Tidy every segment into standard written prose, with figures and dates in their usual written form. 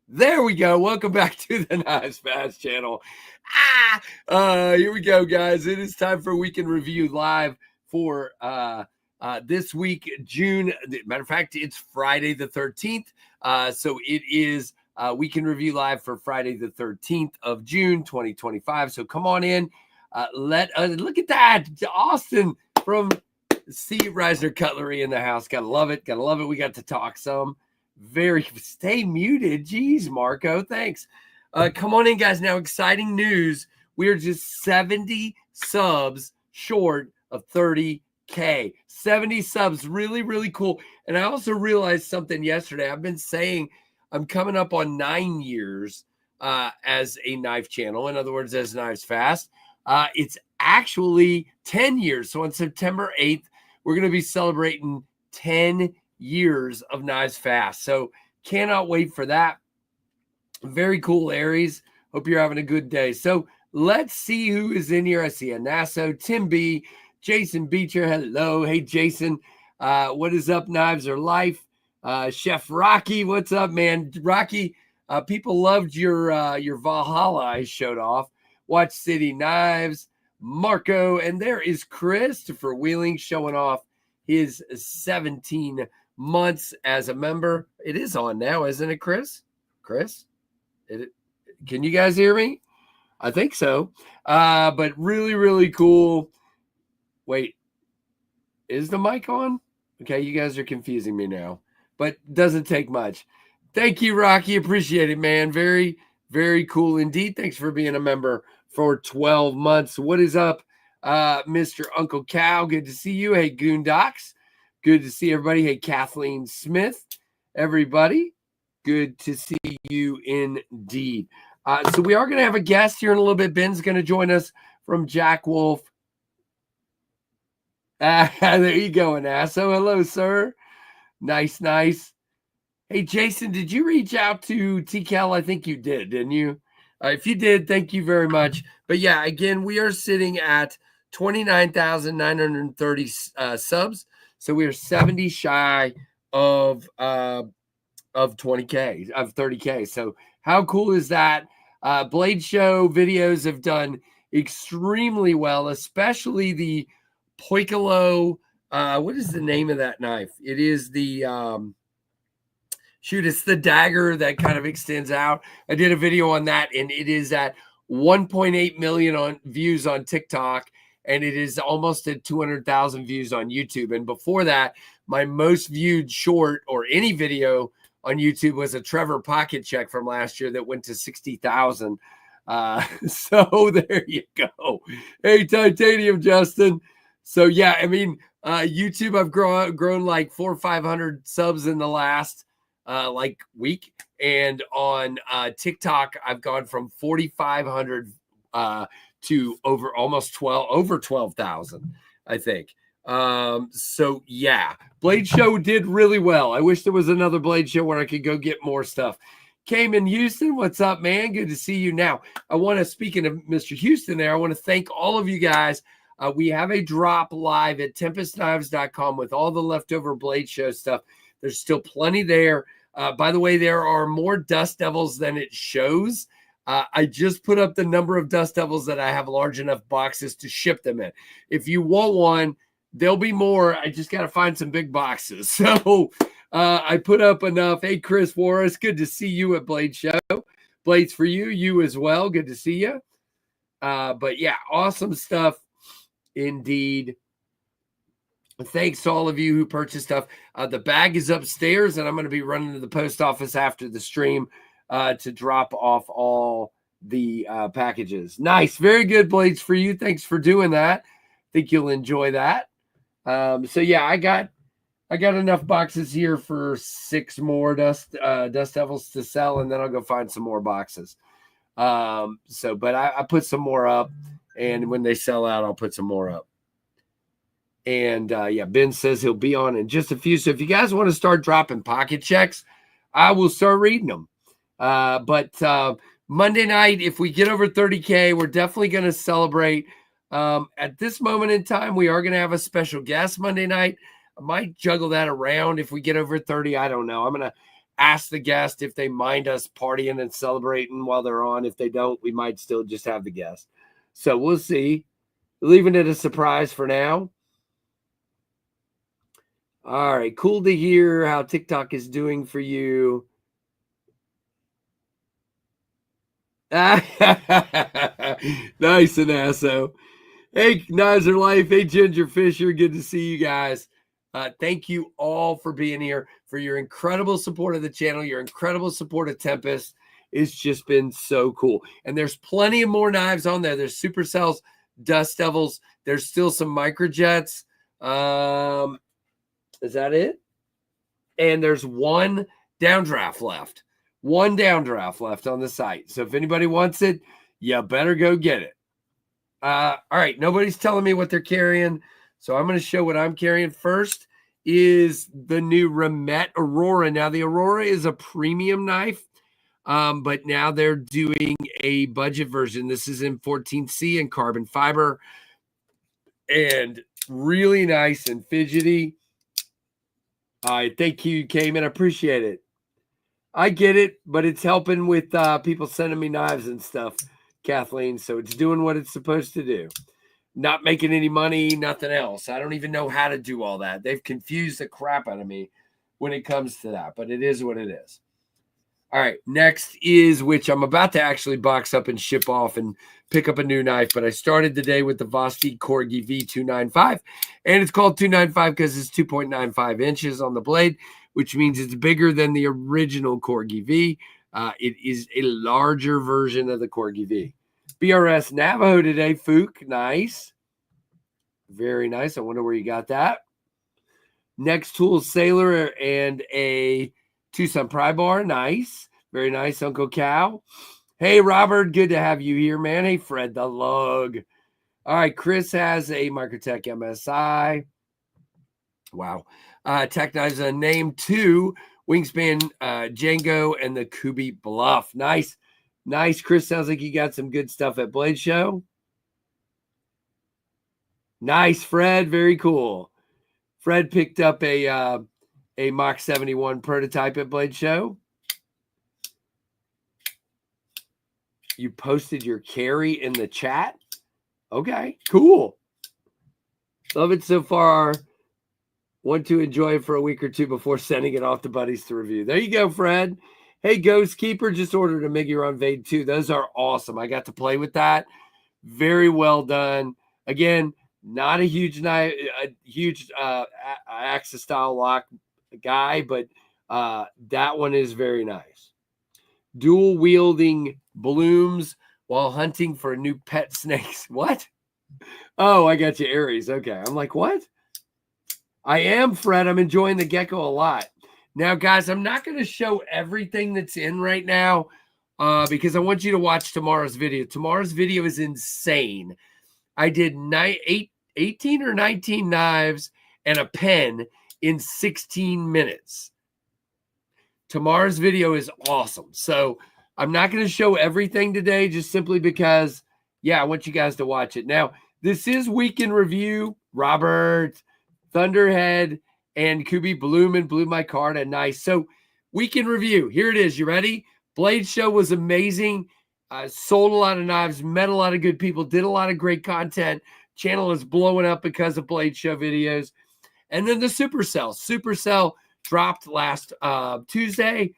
There we go. Welcome back to the Nice Fast channel. Here we go, guys. It is time for Weekend Review live for this week, June. Matter of fact, it's Friday the 13th. So it is Weekend Review live for Friday the 13th of June, 2025. So come on in. Look at that. Austin from C. Reisner Cutlery in the house. Gotta love it. Gotta love it. We got to talk some. Stay muted. Jeez, Marco. Thanks. Come on in, guys. Now, exciting news. We're just 70 subs short of 30K. 70 subs. Really, really cool. And I also realized something yesterday. I've been saying I'm coming up on 9 years as a knife channel. In other words, as Knives Fast. It's actually 10 years. So on September 8th, we're going to be celebrating 10 years of Knives Fast. So cannot wait for that. Very cool, Aries. Hope you're having a good day. So let's see who is in here. I see Anasso, Tim B, Jason Beecher. Hello. Hey, Jason. What is up, Knives or Life? Chef Rocky, what's up, man? Rocky, people loved your Valhalla I showed off. Watch City Knives, Marco, and there is Christopher Wheeling showing off his 17 months as a member. It is on now, isn't it, Chris? Chris? Can you guys hear me? I think so. But really, really cool. Wait, is the mic on? Okay, you guys are confusing me now, but doesn't take much. Thank you, Rocky. Appreciate it, man. Very, very cool indeed. Thanks for being a member for 12 months. What is up, Mr. Uncle Cow? Good to see you. Hey, Goondocs. Good to see everybody. Hey, Kathleen Smith. Everybody, good to see you indeed. So we are going to have a guest here in a little bit. Ben's going to join us from Jack Wolf. There you go, Anasso. Hello, sir. Nice, nice. Hey, Jason, did you reach out to TCal? I think you did, didn't you? If you did, thank you very much. But yeah, again, we are sitting at 29,930 subs. So we are 70 shy of 20K, of 30K. So how cool is that? Blade Show videos have done extremely well, especially the Poicolo. What is the name of that knife? It is the it's the dagger that kind of extends out. I did a video on that, and it is at 1.8 million on views on TikTok, and it is almost at 200,000 views on YouTube. And before that, my most viewed short or any video on YouTube was a Trevor pocket check from last year that went to 60,000. So there you go. Hey, Titanium Justin. So yeah, I mean, YouTube, I've grown like 400 or 500 subs in the last week, and on TikTok, I've gone from 4,500 to over 12,000, I think. So yeah, Blade Show did really well. I wish there was another Blade Show where I could go get more stuff. Cayman Houston, what's up, man? Good to see you. Now, I want to, speaking of Mr. Houston there, I want to thank all of you guys. We have a drop live at TempestKnives.com with all the leftover Blade Show stuff. There's still plenty there. By the way, there are more Dust Devils than it shows. I just put up the number of Dust Devils that I have large enough boxes to ship them in. If you want one, there'll be more. I just got to find some big boxes. So I put up enough. Hey, Chris Warras, good to see you at Blade Show. Blades for you, you as well. Good to see you. But yeah, awesome stuff indeed. Thanks to all of you who purchased stuff. The bag is upstairs, and I'm going to be running to the post office after the stream to drop off all the packages. Nice. Very good, Blades, for you. Thanks for doing that. I think you'll enjoy that. So yeah, I got enough boxes here for 6 more Dust Devils to sell, and then I'll go find some more boxes. But I put some more up, and when they sell out, I'll put some more up. And yeah, Ben says he'll be on in just a few. So if you guys want to start dropping pocket checks, I will start reading them. But Monday night, if we get over 30K, we're definitely going to celebrate. At this moment in time, we are going to have a special guest Monday night. I might juggle that around if we get over 30. I don't know. I'm going to ask the guest if they mind us partying and celebrating while they're on. If they don't, we might still just have the guest. So we'll see. Leaving it a surprise for now. All right. Cool to hear how TikTok is doing for you. Nice and asso. Hey, Nizer Life. Hey, Ginger Fisher. Good to see you guys. Thank you all for being here, for your incredible support of the channel, your incredible support of Tempest. It's just been so cool. And there's plenty of more knives on there. There's Supercells, Dust Devils. There's still some Microjets. Is that it? And there's one downdraft left. One downdraft left on the site. So if anybody wants it, you better go get it. All right, nobody's telling me what they're carrying, so I'm going to show what I'm carrying. First is the new Schmidt Aurora. Now, the Aurora is a premium knife, but now they're doing a budget version. This is in 14C and carbon fiber, and really nice and fidgety. Thank you, Cayman. I appreciate it. I get it, but it's helping with people sending me knives and stuff, Kathleen. So it's doing what it's supposed to do. Not making any money, nothing else. I don't even know how to do all that. They've confused the crap out of me when it comes to that, but it is what it is. All right, next is, which I'm about to actually box up and ship off and pick up a new knife, but I started the day with the Vosti Corgi V295, and it's called 295 because it's 2.95 inches on the blade, which means it's bigger than the original Corgi V. It is a larger version of the Corgi V. BRS Navajo today, Fook. Nice. Very nice. I wonder where you got that. Next tool, Sailor and a Tucson Pry Bar. Nice. Very nice, Uncle Cal. Hey, Robert. Good to have you here, man. Hey, Fred the Lug. All right, Chris has a Microtech MSI. Wow. Tech Knives Name 2, Wingspan Django, and the Kubi Bluff. Nice. Nice, Chris. Sounds like you got some good stuff at Blade Show. Nice, Fred. Very cool. Fred picked up a Mach 71 prototype at Blade Show. You posted your carry in the chat. Okay, cool. Love it so far. Want to enjoy it for a week or two before sending it off to buddies to review. There you go, Fred. Hey, Ghost Keeper, just ordered a Miguron Vade 2. Those are awesome. I got to play with that. Very well done. Again, not a huge knife, a huge Axis style lock guy, but that one is very nice. Dual wielding blooms while hunting for new pet snakes. What? Oh, I got you, Aries. Okay. I'm like, what? I am, Fred. I'm enjoying the gecko a lot. Now, guys, I'm not going to show everything that's in right now because I want you to watch tomorrow's video. Tomorrow's video is insane. I did 18 or 19 knives and a pen in 16 minutes. Tomorrow's video is awesome. So I'm not going to show everything today just simply because, yeah, I want you guys to watch it. Now, this is Week in Review. Robert, Thunderhead, and Kubi Bloom and blew my card. And nice. So Week in Review. Here it is. You ready? Blade Show was amazing. Sold a lot of knives, met a lot of good people, did a lot of great content. Channel is blowing up because of Blade Show videos. And then the Supercell. Supercell dropped last Tuesday,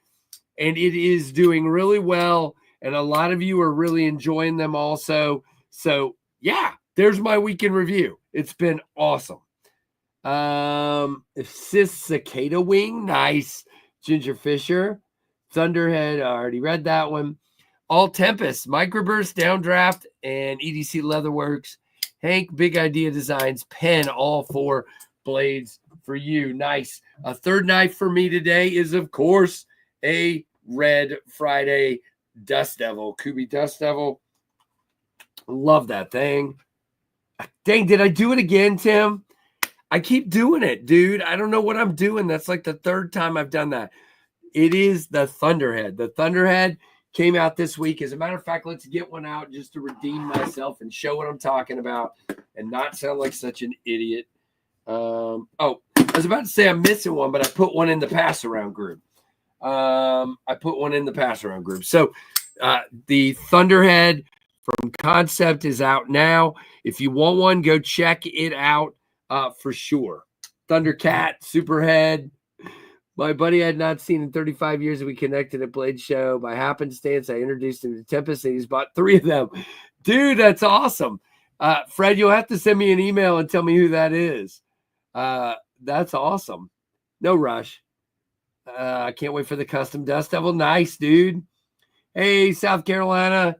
and it is doing really well. And a lot of you are really enjoying them also. So, yeah, there's my Week in Review. It's been awesome. Sis Cicada Wing. Nice. Ginger Fisher. Thunderhead. I already read that one. All Tempest. Microburst, Downdraft, and EDC Leatherworks. Hank, Big Idea Designs. Pen. All 4 blades for you. Nice. A third knife for me today is, of course, a Red Friday Dust Devil. Kubi Dust Devil. Love that thing. Dang, did I do it again, Tim? I keep doing it, dude. I don't know what I'm doing. That's like the 3rd time I've done that. It is the Thunderhead. The Thunderhead came out this week. As a matter of fact, let's get one out just to redeem myself and show what I'm talking about and not sound like such an idiot. Oh, I was about to say I'm missing one, but I put one in the pass around group. So the Thunderhead from Concept is out now. If you want one, go check it out for sure. Thundercat, Superhead, My buddy I had not seen in 35 years. We connected at Blade Show. By happenstance, I introduced him to Tempest, and he's bought 3 of them. Dude, that's awesome. Fred, you'll have to send me an email and tell me who that is. That's awesome. No rush. I can't wait for the custom Dust Devil. Nice, dude. Hey, South Carolina.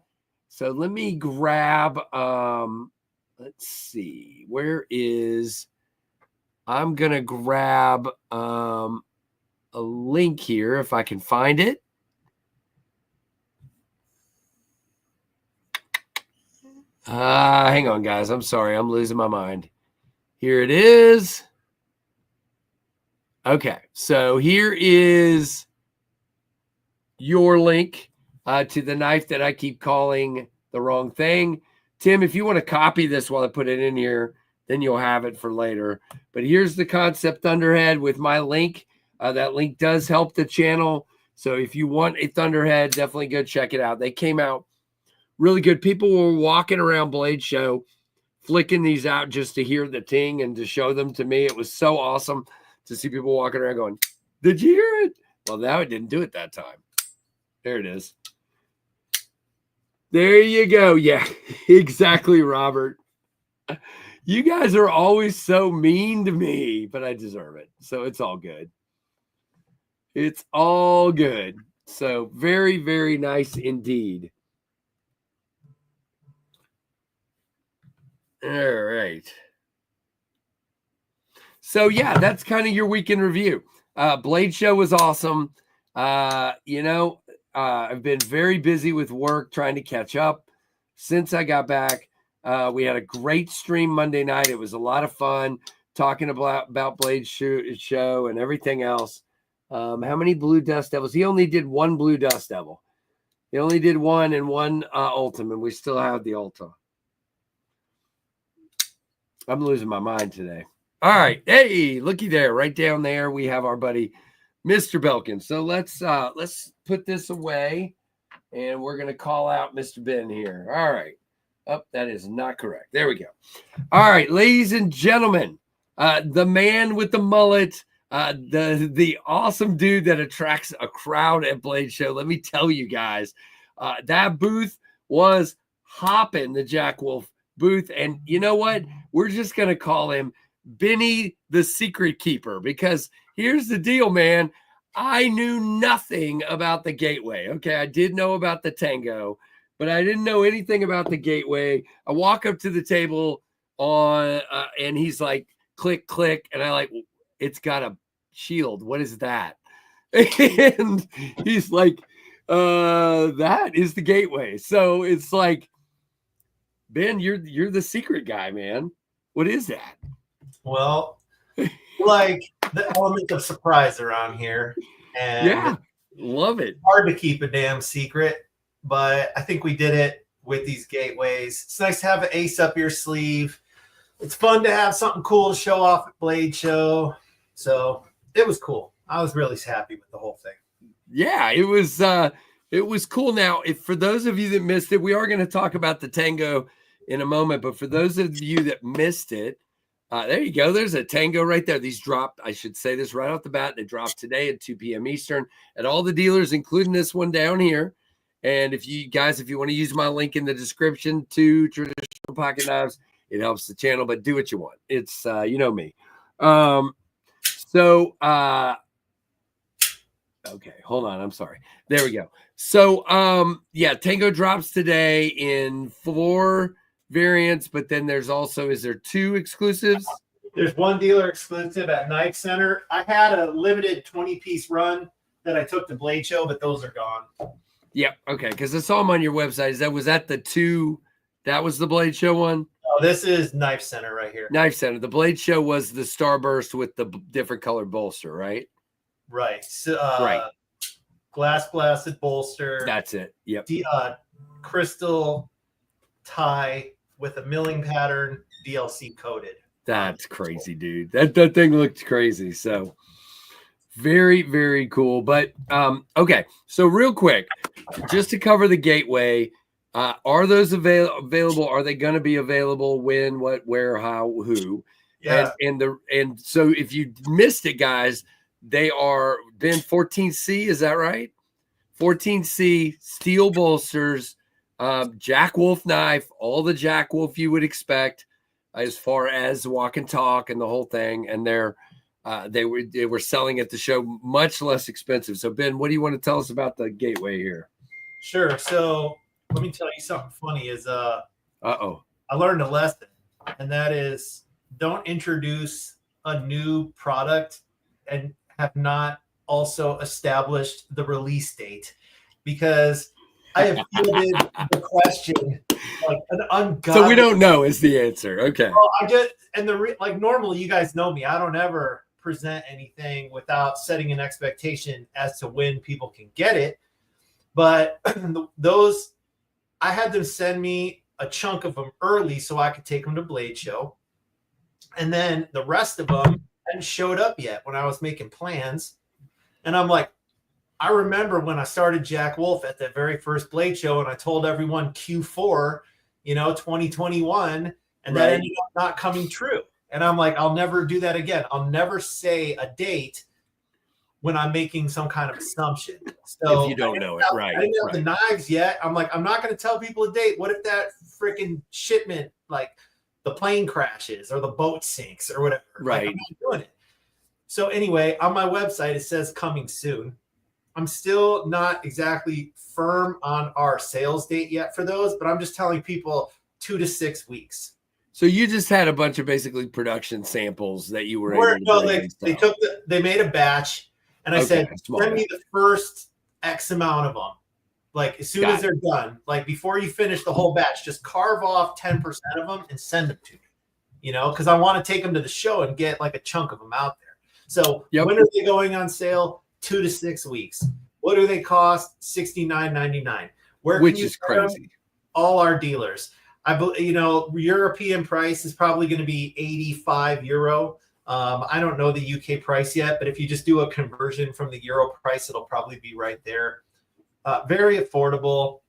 So let me grab, let's see. Where is, I'm going to grab a link here if I can find it. Hang on, guys. I'm sorry. I'm losing my mind. Here it is. Okay. So here is your link to the knife that I keep calling the wrong thing. Tim, if you want to copy this while I put it in here, then you'll have it for later. But here's the Concept Thunderhead with my link. That link does help the channel. So if you want a Thunderhead, definitely go check it out. They came out really good. People were walking around Blade Show, flicking these out just to hear the ting and to show them to me. It was so awesome to see people walking around going, did you hear it? Well, now it didn't do it that time. There it is. There you go. Yeah, exactly, Robert. You guys are always so mean to me, but I deserve it. So it's all good. It's all good. So very, very nice indeed. All right. So yeah, that's kind of your weekend review. Blade Show was awesome. I've been very busy with work trying to catch up since I got back. We had a great stream Monday night. It was a lot of fun talking about Blade Show and everything else. How many Blue Dust Devils? He only did 1 Blue Dust Devil. He only did 1 and 1 Ultimate. We still have the Ultra. I'm losing my mind today. All right. Hey, looky there. Right down there, we have our buddy, Mr. Belkin. So let's put this away, and we're going to call out Mr. Ben here. All right. Oh, that is not correct. There we go. All right, ladies and gentlemen, the man with the mullet, the awesome dude that attracts a crowd at Blade Show. Let me tell you guys, that booth was hopping, the Jack Wolf booth. And you know what? We're just going to call him Benny the Secret Keeper, because here's the deal, man. I knew nothing about the Gateway. Okay, I did know about the Tango, but I didn't know anything about the Gateway. I walk up to the table and he's like, click, click. And I like, it's got a shield. What is that? And he's like, that is the Gateway. So it's like, Ben, you're the secret guy, man. What is that? Well, like the element of surprise around here. And yeah, love it. Hard to keep a damn secret, but I think we did it with these gateways. It's nice to have an ace up your sleeve. It's fun to have something cool to show off at Blade Show. So it was cool. I was really happy with the whole thing. Yeah, it was cool. Now, if for those of you that missed it, we are going to talk about the Tango in a moment, but for those of you that missed it, there you go. There's a Tango right there. These dropped, I should say this right off the bat. They dropped today at 2 p.m. Eastern at all the dealers, including this one down here. And if you want to use my link in the description to Traditional Pocket Knives, it helps the channel, but do what you want. It's, you know me. Okay, hold on. I'm sorry. There we go. So, yeah, Tango drops today in 4 variants, but then there's also, is there 2 exclusives? There's 1 dealer exclusive at Knife Center. I had a limited 20-piece run that I took to Blade Show, but those are gone. Yep. Okay. Because I saw them on your website. Was that the 2? That was the Blade Show one? Oh, this is Knife Center right here. Knife Center. The Blade Show was the Starburst with the different colored bolster, right? Right. So, right. Glass blasted bolster. That's it. Yep. Crystal tie with a milling pattern, DLC coated. That's crazy, dude. That thing looked crazy. So very, very cool. But okay. So real quick, just to cover the Gateway, are those available? Are they going to be available? When, what, where, how, who? Yeah. And so if you missed it, guys, They are then 14C, is that right? 14C steel bolsters, Jack Wolf knife, all the Jack Wolf you would expect as far as walk and talk and the whole thing. And they were selling at the show much less expensive. So Ben, what do you want to tell us about the Gateway here? Sure. So let me tell you something funny is I learned a lesson, and that is don't introduce a new product and have not also established the release date, because I have fielded the question like an ungodly. So we don't know is the answer. Okay. Well, normally you guys know me. I don't ever present anything without setting an expectation as to when people can get it. But those, I had them send me a chunk of them early so I could take them to Blade Show. And then the rest of them hadn't showed up yet when I was making plans. And I'm like, I remember when I started Jack Wolf at the very first Blade Show and I told everyone Q4, 2021, and that ended up not coming true. And I'm like, I'll never do that again. I'll never say a date when I'm making some kind of assumption. So if you don't know it, right? I didn't have the knives yet. I'm like, I'm not going to tell people a date. What if that freaking shipment, like the plane crashes or the boat sinks or whatever? Right. Like, I'm not doing it. So anyway, on my website, it says coming soon. I'm still not exactly firm on our sales date yet for those, but I'm just telling people 2 to 6 weeks. So you just had a bunch of basically production samples that you were able to they made a batch, and I said, send me the first X amount of them. Like as soon as they're done, like before you finish the whole batch, just carve off 10% of them and send them to me, because I want to take them to the show and get like a chunk of them out there. So when are they going on sale? 2 to 6 weeks. What do they cost? $69.99. Which is crazy. All our dealers. European price is probably going to be €85. I don't know the UK price yet, but if you just do a conversion from the euro price, it'll probably be right there. Very affordable.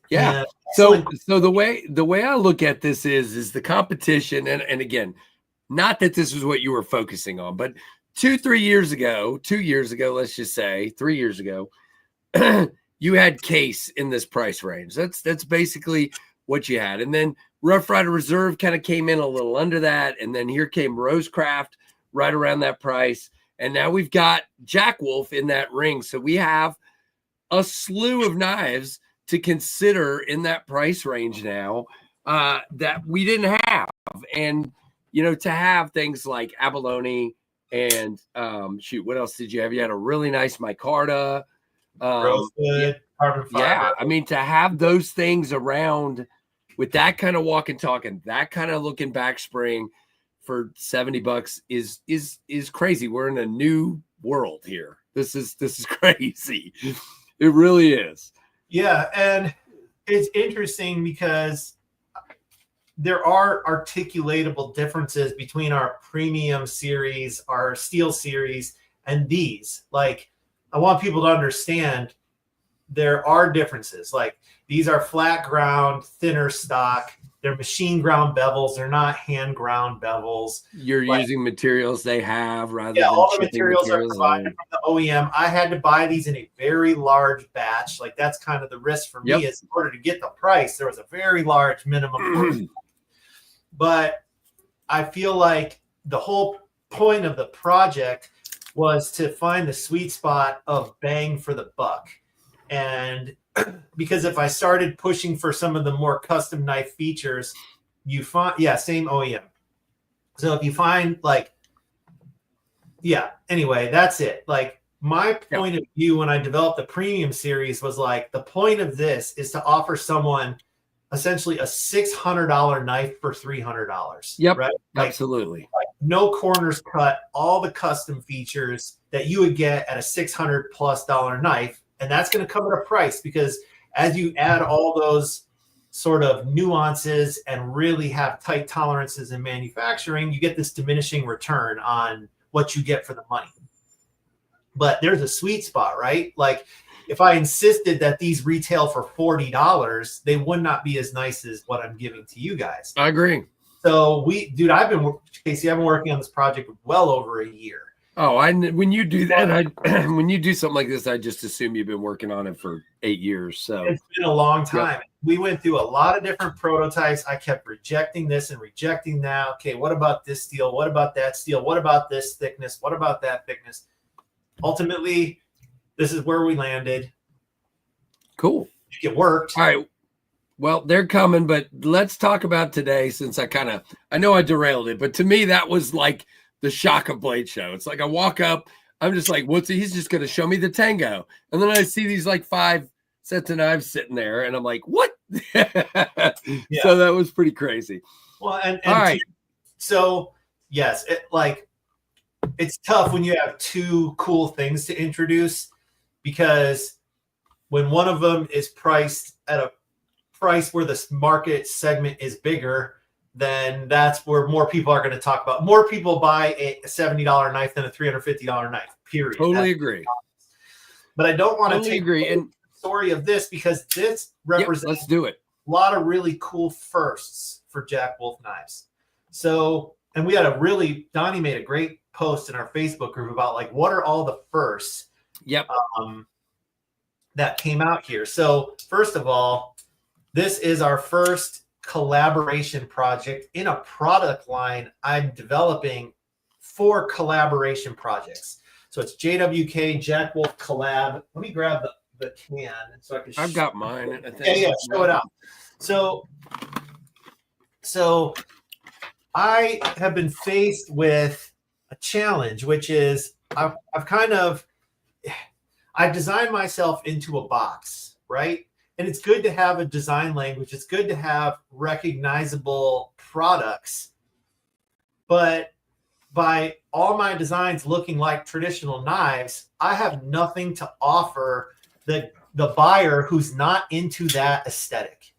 Yeah. So the way I look at this is the competition, and again, not that this is what you were focusing on, but 2 years ago, let's just say 3 years ago, you had Case in this price range. That's basically what you had. And then Rough Rider Reserve kind of came in a little under that. And then here came Rosecraft right around that price. And now we've got Jack Wolf in that ring. So we have a slew of knives to consider in that price range now that we didn't have. And, to have things like abalone and what else did you have? You had a really nice micarta. Rosewood, carbon fiber. Yeah, I mean, to have those things around with that kind of walk and talk and that kind of looking back spring for $70 is crazy. We're in a new world here. This is crazy. It really is. Yeah, and it's interesting because there are articulatable differences between our premium series, our steel series, and these. Like, I want people to understand there are differences. Like, these are flat ground, thinner stock. They're machine ground bevels. They're not hand ground bevels. You're using materials they have rather than all the materials are provided from the OEM. I had to buy these in a very large batch. Like, that's kind of the risk for me is in order to get the price, there was a very large minimum. But I feel like the whole point of the project was to find the sweet spot of bang for the buck. And because if I started pushing for some of the more custom knife features, you find, same OEM. So if you find anyway, that's it. Like, my point of view when I developed the premium series was like, the point of this is to offer someone essentially a $600 knife for $300. Yep, right? Absolutely. Like no corners cut, all the custom features that you would get at a $600+ knife. And that's going to come at a price, because as you add all those sort of nuances and really have tight tolerances in manufacturing, you get this diminishing return on what you get for the money. But there's a sweet spot, right? Like, if I insisted that these retail for $40, they would not be as nice as what I'm giving to you guys. I agree. So Casey, I've been working on this project well over a year. Oh, when you do that, when you do something like this, I just assume you've been working on it for 8 years. So it's been a long time. Yep. We went through a lot of different prototypes. I kept rejecting this and rejecting that. Okay, what about this steel? What about that steel? What about this thickness? What about that thickness? Ultimately, this is where we landed. Cool. It worked. All right. Well, they're coming, but let's talk about today since I know I derailed it, but to me, that was like the shock of Blade Show. It's like I walk up, I'm just like, he's just going to show me the Tango. And then I see these like 5 sets of knives sitting there, and I'm like, what? Yeah. So that was pretty crazy. Well, and all right. So, yes, it's tough when you have 2 cool things to introduce, because when one of them is priced at a price where this market segment is bigger, then that's where more people are going to talk about. More people buy a $70 knife than a $350 knife, period. Totally agree. But I don't want to take agree. the story of this, because this represents let's do it. A lot of really cool firsts for Jack Wolf knives. So, and we had Donnie made a great post in our Facebook group about like, what are all the firsts that came out here. So first of all, this is our first collaboration project in a product line I'm developing for collaboration projects. So it's JWK Jack Wolf collab. Let me grab the can so I can. I've got mine. I think. Yeah, show it out. So I have been faced with a challenge, which is I've designed myself into a box, right? And it's good to have a design language. It's good to have recognizable products. But by all my designs looking like traditional knives, I have nothing to offer the buyer who's not into that aesthetic.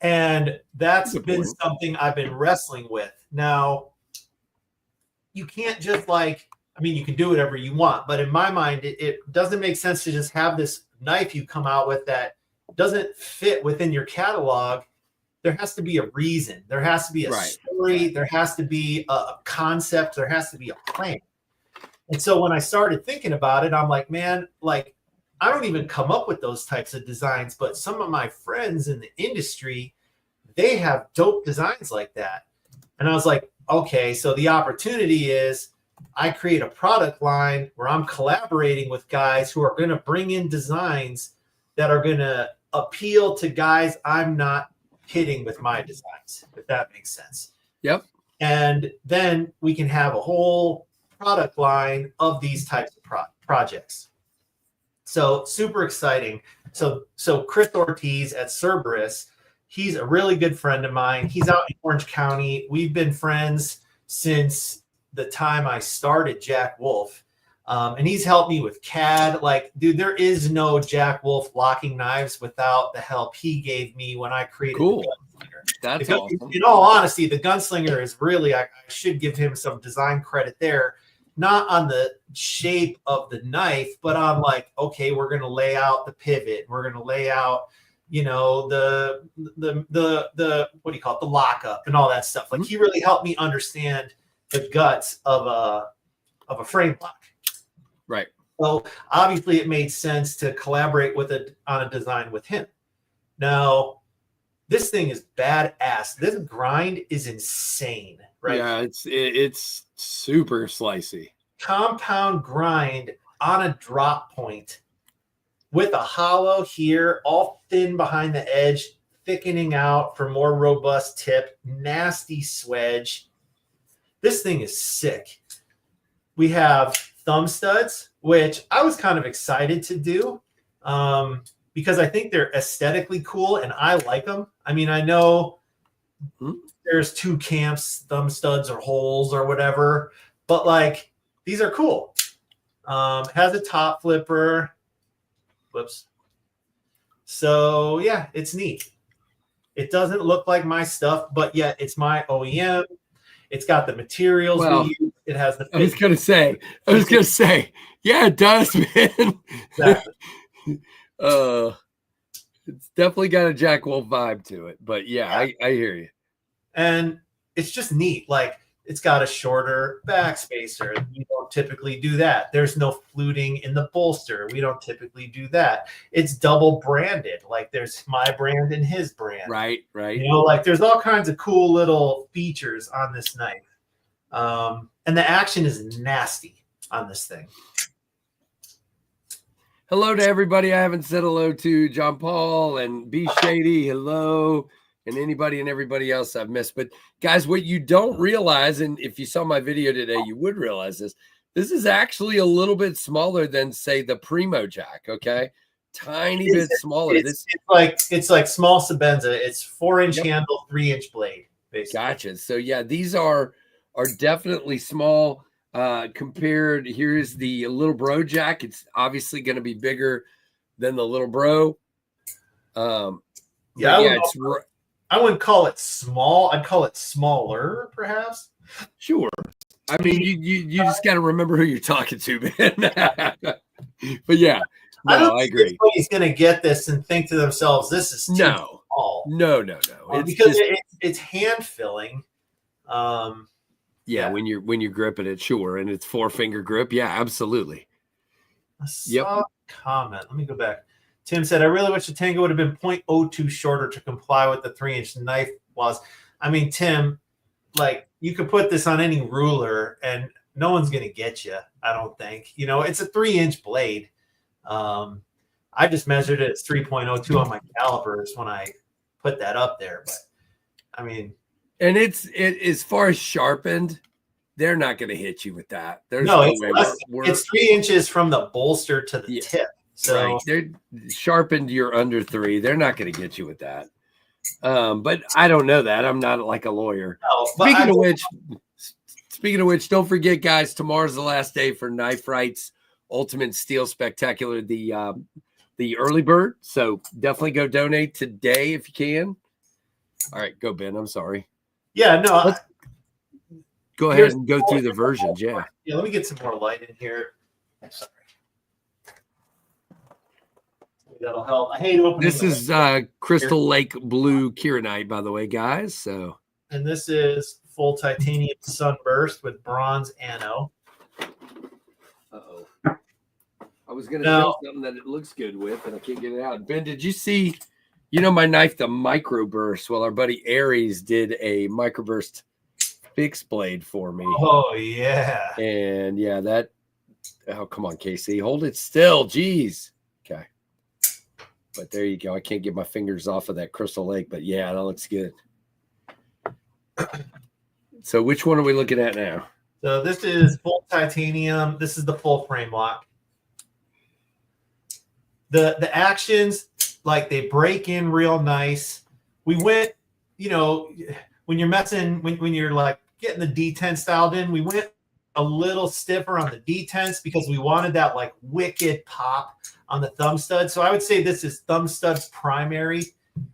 And that's been something I've been wrestling with. Now, you can't just you can do whatever you want, but in my mind, it doesn't make sense to just have this knife you come out with that doesn't fit within your catalog. There has to be a reason. There has to be a story. There has to be a concept. There has to be a plan. And so when I started thinking about it, I'm like, man, I don't even come up with those types of designs, but some of my friends in the industry, they have dope designs like that. And I was like, okay, so the opportunity is I create a product line where I'm collaborating with guys who are going to bring in designs that are going to appeal to guys I'm not hitting with my designs, if that makes sense. Yep. And then we can have a whole product line of these types of projects. So super exciting. So Chris Ortiz at Cerberus, he's a really good friend of mine. He's out in Orange County. We've been friends since the time I started Jack Wolf. And he's helped me with CAD. Dude, there is no Jack Wolf locking knives without the help he gave me when I created the Gunslinger. That's awesome. In all honesty, the Gunslinger is really, I should give him some design credit there. Not on the shape of the knife, but on okay, we're going to lay out the pivot. We're going to lay out, the what do you call it? The lockup and all that stuff. He really helped me understand the guts of a frame lock. Right. So obviously it made sense to collaborate on a design with him. Now, this thing is badass. This grind is insane, right? Yeah, it's super slicey. Compound grind on a drop point with a hollow here, all thin behind the edge, thickening out for more robust tip, nasty swedge. This thing is sick. We have thumb studs, which I was kind of excited to do because I think they're aesthetically cool and I like them. I mean, I know there's 2 camps, thumb studs or holes or whatever, but these are cool. Has a top flipper. Whoops. So yeah, it's neat. It doesn't look like my stuff, but yet it's my OEM. It's got the materials we use. It has the. I was gonna say, yeah, it does, man. Exactly. It's definitely got a Jack Wolf vibe to it, but yeah, I hear you. And it's just neat. It's got a shorter backspacer. We don't typically do that. There's no fluting in the bolster. We don't typically do that. It's double branded. Like there's my brand and his brand. Right. Like there's all kinds of cool little features on this knife. And the action is nasty on this thing. Hello to everybody I haven't said hello to. John Paul and B Shady. Hello. And anybody and everybody else I've missed. But guys, what you don't realize, and if you saw my video today, you would realize this. This is actually a little bit smaller than, say, the Primo Jack. Okay, tiny bit smaller. It's like small Sabenza. It's 4-inch handle, 3-inch blade. Basically. Gotcha. So yeah, these are definitely small compared. Here's the Little Bro Jack. It's obviously going to be bigger than the Little Bro. I wouldn't call it small. I'd call it smaller, perhaps. Sure. I mean, you just got to remember who you're talking to, man. But yeah, I agree. Anybody's going to get this and think to themselves, "This is too small." No. Because it's hand filling. When you're gripping it, sure, and it's 4-finger grip. Yeah, absolutely. Comment. Let me go back. Tim said, I really wish the Tango would have been 0.02 shorter to comply with the 3-inch knife laws. I mean, Tim, like you could put this on any ruler and no one's going to get you, I don't think. It's a 3-inch blade. I just measured it as 3.02 on my calipers when I put that up there. But I mean. And it as far as sharpened, they're not going to hit you with that. It's 3 inches from the bolster to the tip. So right. They're sharpened. You're under 3. They're not going to get you with that. But I don't know that. I'm not like a lawyer. No, speaking of which, don't forget, guys, tomorrow's the last day for Knife Right's Ultimate Steel Spectacular, the early bird. So definitely go donate today if you can. All right, go Ben. I'm sorry. Yeah, no. Go ahead and go through the versions. Yeah. Yeah. Let me get some more light in here. Sorry. That'll help. I hate opening. This is Crystal Lake Blue Kieranite, by the way, guys. So, and this is full titanium sunburst with bronze anno. Uh-oh. I was going to show something that it looks good with, and I can't get it out. Ben, did you see? My knife, the microburst. Well, our buddy Aries did a microburst fixed blade for me. Oh yeah. And yeah, that. Oh, come on, Casey, hold it still. Jeez. Okay. But there you go. I can't get my fingers off of that Crystal Lake, but yeah, that looks good. So which one are we looking at now? So this is full titanium. This is the full frame lock. The actions, like they break in real nice. We went, when you're messing, when you're like getting the D10 styled in, we went a little stiffer on the D10s because we wanted that like wicked pop on the thumb stud. So I would say this is thumb stud primary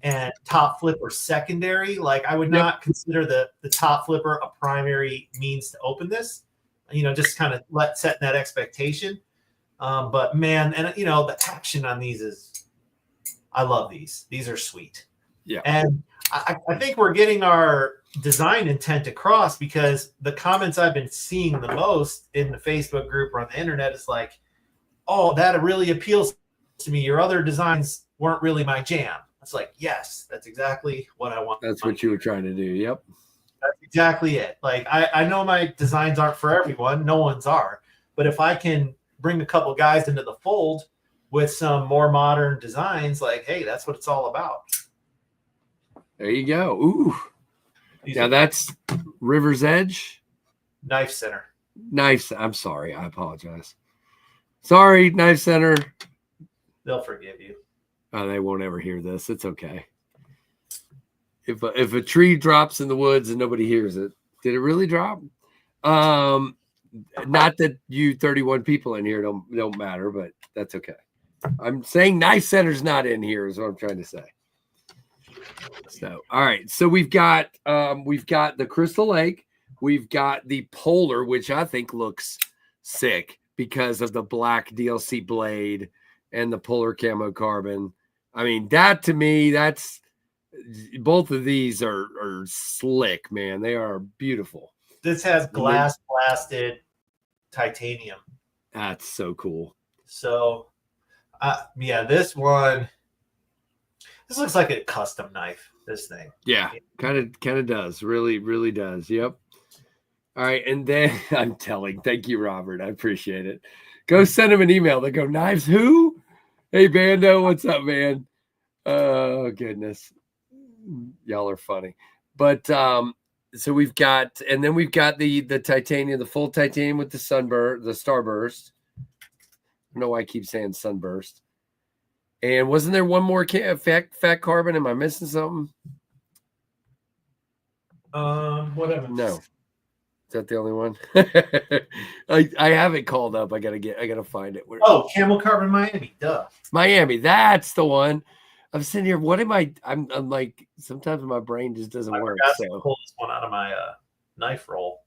and top flipper secondary. Like I would not consider the top flipper a primary means to open this, just kind of setting that expectation. But man, and the action on these I love these. These are sweet. Yeah. And I think we're getting our design intent across because the comments I've been seeing the most in the Facebook group or on the internet is like, oh, that really appeals to me. Your other designs weren't really my jam. It's like, yes, that's exactly what I want. That's what you were trying to do. Yep. That's exactly it. Like, I know my designs aren't for everyone. No one's are. But if I can bring a couple guys into the fold with some more modern designs, like, hey, that's what it's all about. There you go. Ooh. Now that's River's Edge. Knife Center. I'm sorry. I apologize. Sorry, Knife Center. They'll forgive you. They won't ever hear this. It's okay. If a tree drops in the woods and nobody hears it, did it really drop? Not that you 31 people in here don't matter, but that's okay. I'm saying Knife Center's not in here is what I'm trying to say. So, all right. So we've got the Crystal Lake. We've got the Polar, which I think looks sick because of the black DLC blade and the Polar camo carbon. I mean, that to me, that's both of these are slick, man. They are beautiful. This has glass blasted titanium. That's so cool. So, yeah, this one. This looks like a custom knife. This thing. Yeah, kind of does. Really, really does. Yep. All right, and then I'm telling. Thank you, Robert. I appreciate it. Go send him an email. They go, knives who? Hey, Bando, what's up, man? Oh goodness, y'all are funny. But so we've got, and then we've got the titanium, the full titanium with the starburst. I don't know why I keep saying sunburst. And wasn't there one more fat carbon? Am I missing something? Whatever. No. Is that the only one? I have it called up. I gotta find it. Oh, Camel Carbon Miami. Duh. Miami. That's the one. I'm sitting here. What am I? I'm like, sometimes my brain just doesn't work. So pull this one out of my knife roll.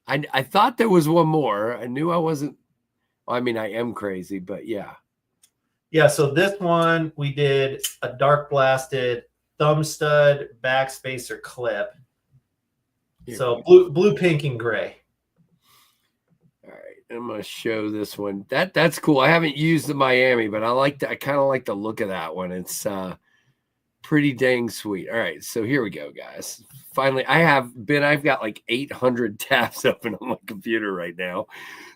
I thought there was one more. I knew I wasn't. Well, I mean, I am crazy, but yeah. Yeah. So this one we did a dark blasted thumb stud backspacer clip. So blue, pink, and gray. All right, I'm gonna show this one. That's cool. I haven't used the Miami, but I kind of like the look of that one. It's pretty dang sweet. All right, so here we go, guys. Finally, I've got like 800 tabs open on my computer right now,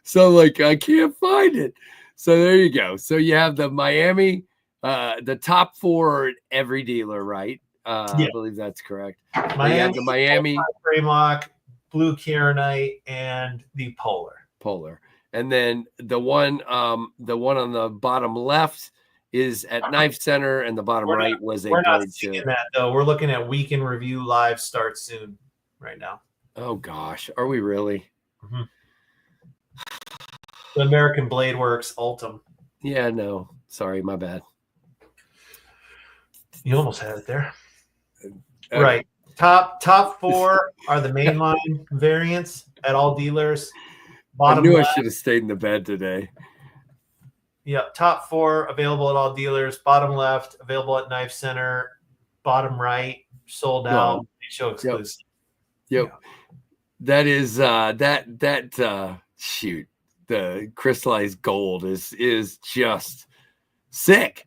so like I can't find it. So there you go. So you have the Miami, the top 4 at every dealer, right? Yeah. I believe that's correct. Miami, the Miami frame lock, blue Kieranite, and the Polar. And then the one on the bottom left is at Knife Center, and the bottom right was a. We're not seeing that though. We're looking at Weekend Review Live start soon right now. Oh gosh, are we really? Mm-hmm. The American Blade Works Ultim. Yeah, no, sorry, my bad. You almost had it there. Right. Top 4 are the mainline variants at all dealers. Bottom I knew left, I should have stayed in the bed today. Yeah, top 4 available at all dealers. Bottom left available at Knife Center. Bottom right sold out. Show exclusive. Yep. Yeah. That is shoot. The crystallized gold is just sick.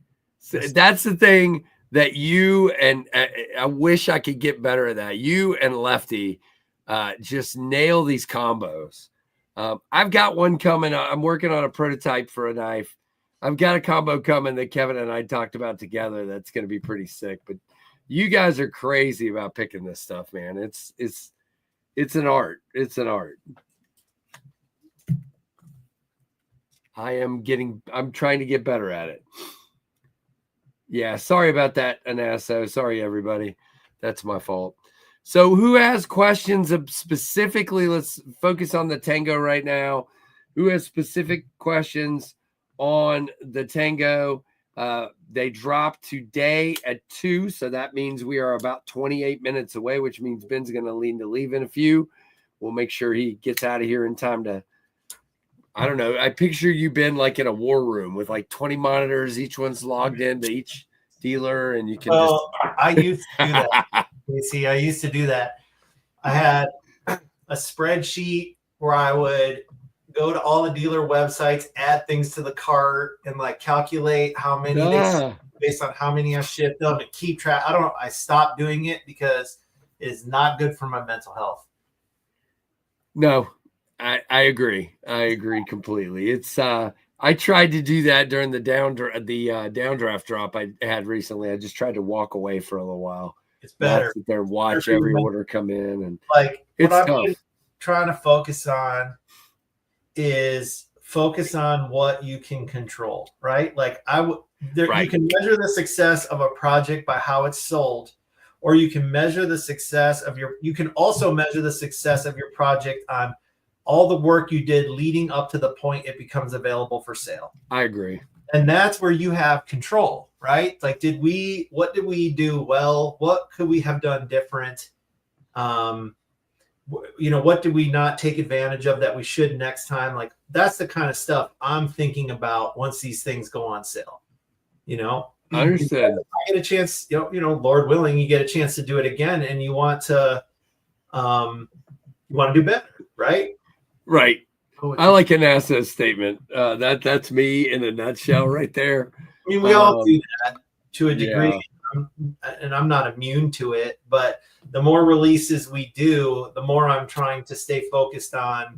That's the thing. That you and I wish I could get better at that. You and Lefty just nail these combos. I've got one coming. I'm working on a prototype for a knife. I've got a combo coming that Kevin and I talked about together. That's going to be pretty sick. But you guys are crazy about picking this stuff, man. It's an art. It's an art. I'm trying to get better at it. Yeah, sorry about that, Anasso. Sorry, everybody. That's my fault. So who has questions of specifically? Let's focus on the Tango right now. Who has specific questions on the Tango? They drop today at 2, so that means we are about 28 minutes away, which means Ben's going to need to leave in a few. We'll make sure he gets out of here in time to, I don't know. I picture you, Ben, like in a war room with like 20 monitors. Each one's logged into each dealer, and you can. Well, I used to do that. You see, I used to do that. I had a spreadsheet where I would go to all the dealer websites, add things to the cart, and like calculate how many based on how many I shipped them, and keep track. I don't know. I stopped doing it because it's not good for my mental health. No. I agree. I agree completely. It's I tried to do that during the downdraft drop I had recently. I just tried to walk away for a little while. It's better. Sit there and watch every order come in, and like it's what tough. I'm trying to focus on is what you can control, right? Like you can measure the success of a project by how it's sold, or you can measure the success of you can also measure the success of your project on all the work you did leading up to the point it becomes available for sale. I agree. And that's where you have control, right? Like, what did we do well? What could we have done different? What did we not take advantage of that we should next time? Like, that's the kind of stuff I'm thinking about once these things go on sale. I understand. I get a chance, Lord willing, you get a chance to do it again, and you want to, You want to do better, right? Right. I like an asset statement. That's me in a nutshell right there. I mean, we all do that to a degree, and I'm not immune to it. But the more releases we do, the more I'm trying to stay focused on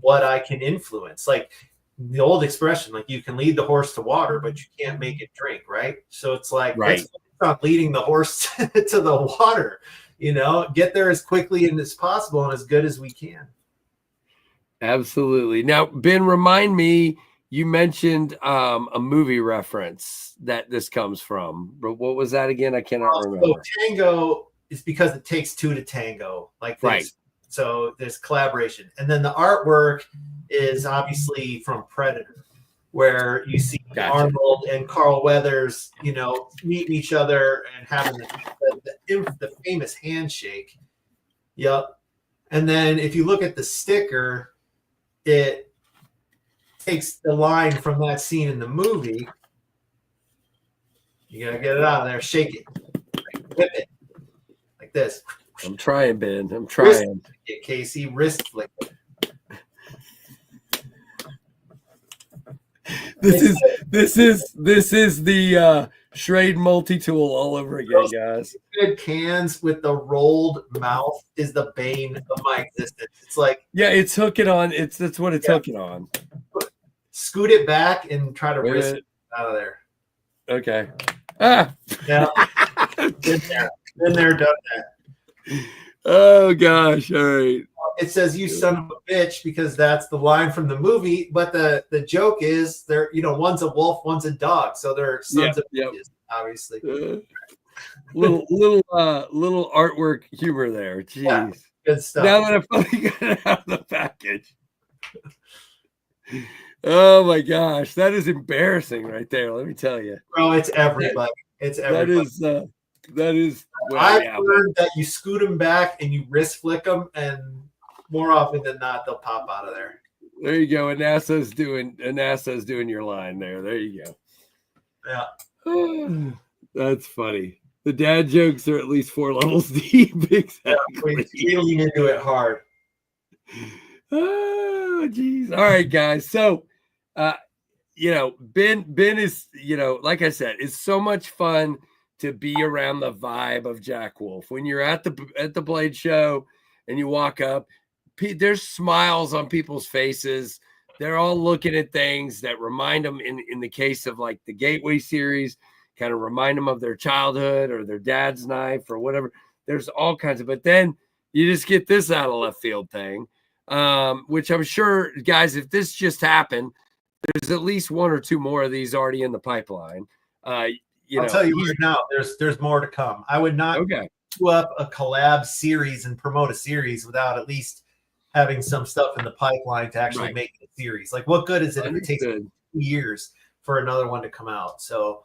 what I can influence. Like the old expression, like you can lead the horse to water, but you can't make it drink, right? So it's like, let's focus on leading the horse to the water, get there as quickly and as possible and as good as we can. Absolutely. Now, Ben, remind me, you mentioned a movie reference that this comes from, but what was that again? I cannot remember. So tango is because it takes two to tango, like this. Right. So there's collaboration. And then the artwork is obviously from Predator, where you see Arnold and Carl Weathers, meeting each other and having the famous handshake. Yep. And then if you look at the sticker, it takes the line from that scene in the movie. You gotta get it out of there, shake it, whip it like this. I'm trying, Ben. I'm trying. Casey, wrist flick. This is the Schrade multi-tool all over again, guys. Good cans with the rolled mouth is the bane of my existence. It's like, it's hooking on. That's what it's hooking on. Scoot it back and try to wrist it out of there. Okay. Yeah. Been there, done that. Oh gosh! All right. It says "you son of a bitch" because that's the line from the movie. But the joke is they're one's a wolf, one's a dog, so they're sons of bitches, obviously. Little artwork humor there. Jeez. Yeah, good stuff. Now that I finally got it out of the package. Oh my gosh, that is embarrassing right there. Let me tell you, bro. It's everybody. It's everybody. That is. I've heard that you scoot them back and you wrist flick them, and more often than not, they'll pop out of there. There you go. And NASA's doing your line there. There you go. Yeah. That's funny. The dad jokes are at least 4 levels deep. Exactly. We lean into it hard. Oh, geez. All right, guys. So, Ben is, like I said, it's so much fun to be around the vibe of Jack Wolf. When you're at the Blade Show and you walk up, there's smiles on people's faces. They're all looking at things that remind them, in the case of like the Gateway series, kind of remind them of their childhood or their dad's knife or whatever. There's all kinds of, but then you just get this out of left field thing, which I'm sure, guys, if this just happened, there's at least 1 or 2 more of these already in the pipeline. I'll tell you right now, there's more to come. I would not do up a collab series and promote a series without at least having some stuff in the pipeline to actually make a series. Like, what good is it if it takes 2 years for another one to come out? So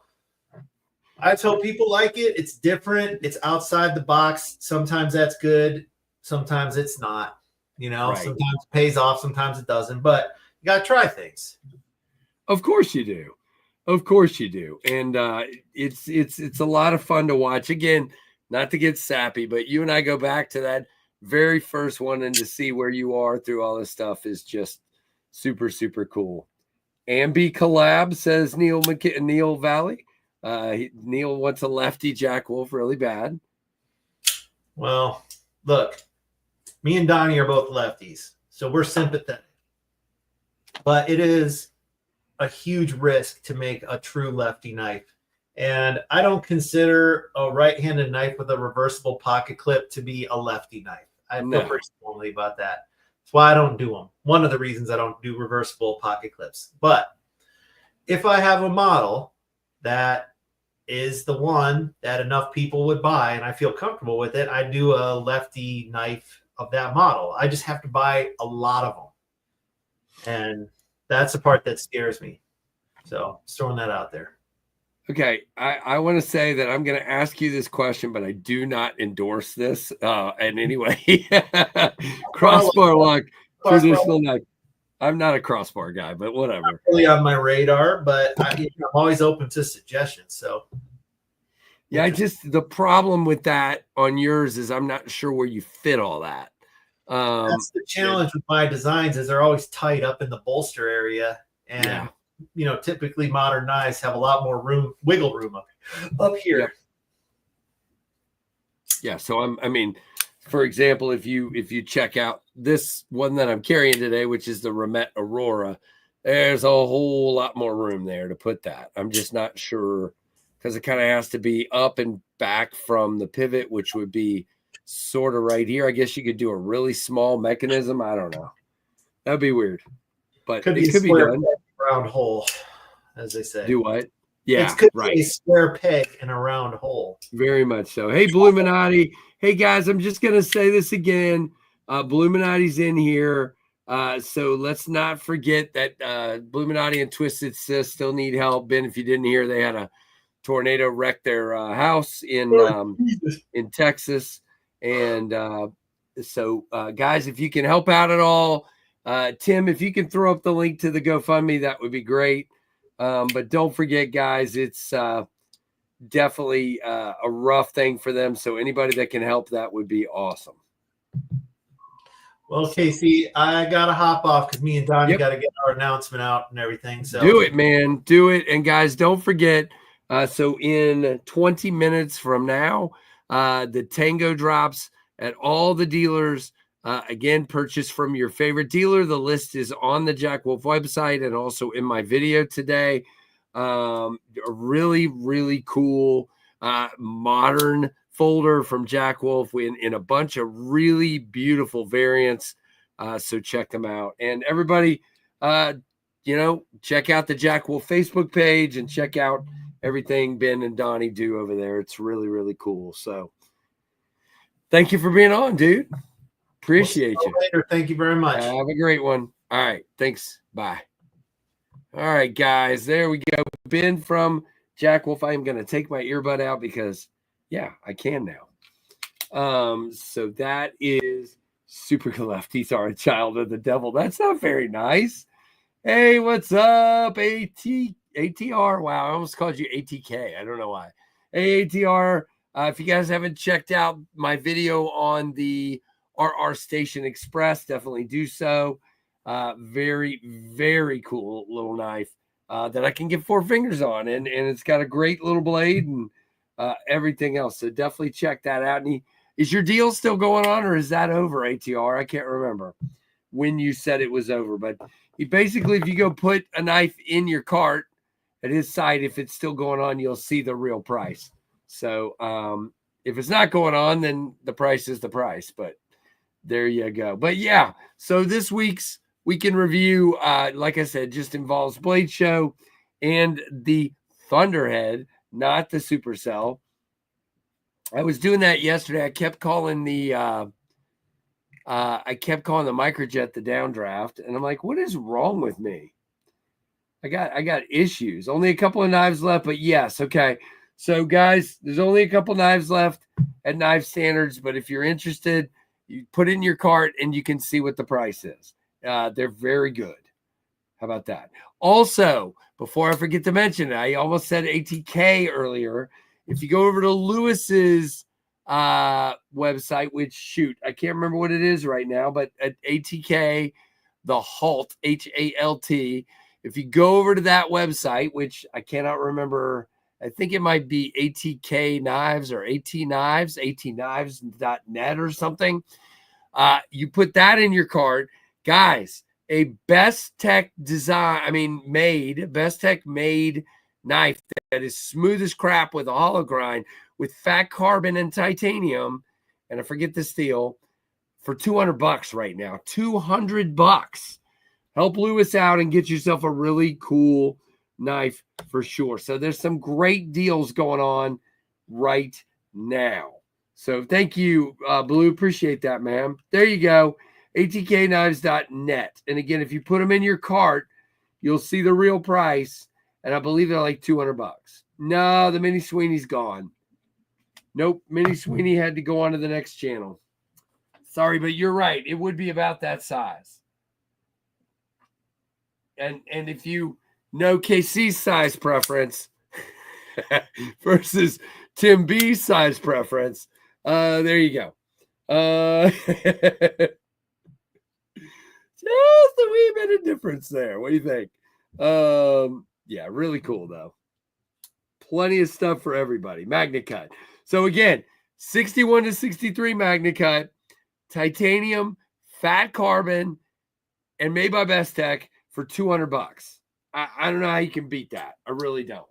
I tell people like it. It's different. It's outside the box. Sometimes that's good. Sometimes it's not. Sometimes it pays off. Sometimes it doesn't. But you got to try things. Of course you do. Of course you do. And it's a lot of fun to watch. Again, not to get sappy, but you and I go back to that very first one, and to see where you are through all this stuff is just super, super cool. Ambi collab, says Neil Valley. Neil wants a lefty Jack Wolf really bad. Well, look, me and Donnie are both lefties, so we're sympathetic. But it is a huge risk to make a true lefty knife. And I don't consider a right-handed knife with a reversible pocket clip to be a lefty knife. I feel pretty strongly about that. That's why I don't do them. One of the reasons I don't do reversible pocket clips. But if I have a model that is the one that enough people would buy and I feel comfortable with it, I do a lefty knife of that model. I just have to buy a lot of them. And that's the part that scares me. So just throwing that out there. Okay, I want to say that I'm going to ask you this question, but I do not endorse this in any way. Crossbar lock, traditional knife. I'm not a crossbar guy, but whatever. Not really on my radar, but I'm always open to suggestions. So, yeah, the problem with that on yours is I'm not sure where you fit all that. That's the challenge with my designs is they're always tight up in the bolster area. And, typically modern knives have a lot more wiggle room up here. Yep. Yeah. So for example, if you check out this one that I'm carrying today, which is the Schmidt Aurora, there's a whole lot more room there to put that. I'm just not sure because it kind of has to be up and back from the pivot, which would be sort of right here. I guess you could do a really small mechanism. I don't know. That'd be weird, but it could be done. Round hole, as they say. Do what? Yeah, it could be a square peg in a round hole. Very much so. Hey, Bluminati. Hey, guys, I'm just going to say this again. Bluminati's in here. So let's not forget that Bluminati and Twisted Sis still need help. Ben, if you didn't hear, they had a tornado wreck their house in Texas. And so, guys, if you can help out at all, Tim, if you can throw up the link to the GoFundMe, that would be great. But don't forget, guys, it's definitely a rough thing for them. So anybody that can help, that would be awesome. Well, Casey, I got to hop off because me and Donnie got to get our announcement out and everything. So do it, man. Do it. And guys, don't forget. So in 20 minutes from now, the Tango drops at all the dealers. Again, purchase from your favorite dealer. The list is on the Jack Wolf website and also in my video today. A really, really cool modern folder from Jack Wolf in a bunch of really beautiful variants. So check them out. And everybody, check out the Jack Wolf Facebook page and check out everything Ben and Donnie do over there. It's really, really cool. So thank you for being on, dude. Appreciate you. Later. Thank you very much. Have a great one. All right. Thanks. Bye. All right, guys. There we go. Ben from Jack Wolf. I am going to take my earbud out because, I can now. So that is Super Lefties are a child of the devil. That's not very nice. Hey, what's up, ATR? Wow, I almost called you ATK. I don't know why. Hey, ATR. If you guys haven't checked out my video on the RR Station Express, definitely do so. Very, very cool little knife that I can get 4 fingers on. And it's got a great little blade and everything else. So definitely check that out. And is your deal still going on or is that over, ATR? I can't remember when you said it was over. But basically, if you go put a knife in your cart at his site, if it's still going on, you'll see the real price. So if it's not going on, then the price is the price. But there you go. But so this week's weekend review, like I said, just involves Blade Show and the Thunderhead, not the Supercell. I was doing that yesterday. I kept calling the Microjet the downdraft, and I'm like, what is wrong with me? I got issues. Only a couple of knives left, but yes, okay. So guys, there's only a couple knives left at Knife Standards, but if you're interested, you put it in your cart and you can see what the price is. They're very good. How about that? Also, before I forget to mention it, I almost said ATK earlier. If you go over to Lewis's website, which I can't remember what it is right now, but at ATK, the Halt, HALT. If you go over to that website, which I cannot remember, I think it might be ATK Knives or ATKnives.net or something. You put that in your cart, guys. A Best Tech made knife that is smooth as crap with a hollow grind with fat carbon and titanium, and I forget the steel, for $200 right now. $200. Help Lewis out and get yourself a really cool knife for sure. So there's some great deals going on right now. So thank you, Blue. Appreciate that, man. There you go. ATKknives.net. And again, if you put them in your cart, you'll see the real price. And I believe they're like $200. No, the Mini Sweeney's gone. Nope. Mini Sweeney had to go on to the next channel. Sorry, but you're right. It would be about that size. And if you know KC's size preference versus Tim B's size preference, there you go. Just a wee bit of difference there. What do you think? Yeah, really cool though. Plenty of stuff for everybody. Magna Cut. So again, 61 to 63 Magna Cut, titanium, fat carbon, and made by Best Tech for $200. I don't know how you can beat that. I really don't.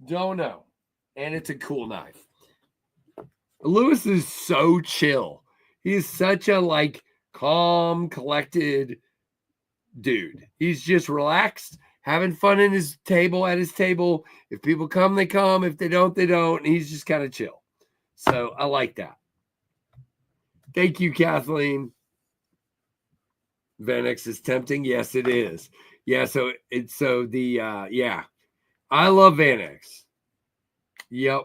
Don't know. And it's a cool knife. Lewis is so chill. He's such a like calm, collected dude. He's just relaxed, having fun at his table. If people come, they come. If they don't, they don't. And he's just kind of chill. So I like that. Thank you, Kathleen. Venex is tempting. Yes, it is. Yeah, so yeah. I love Vanex. Yep.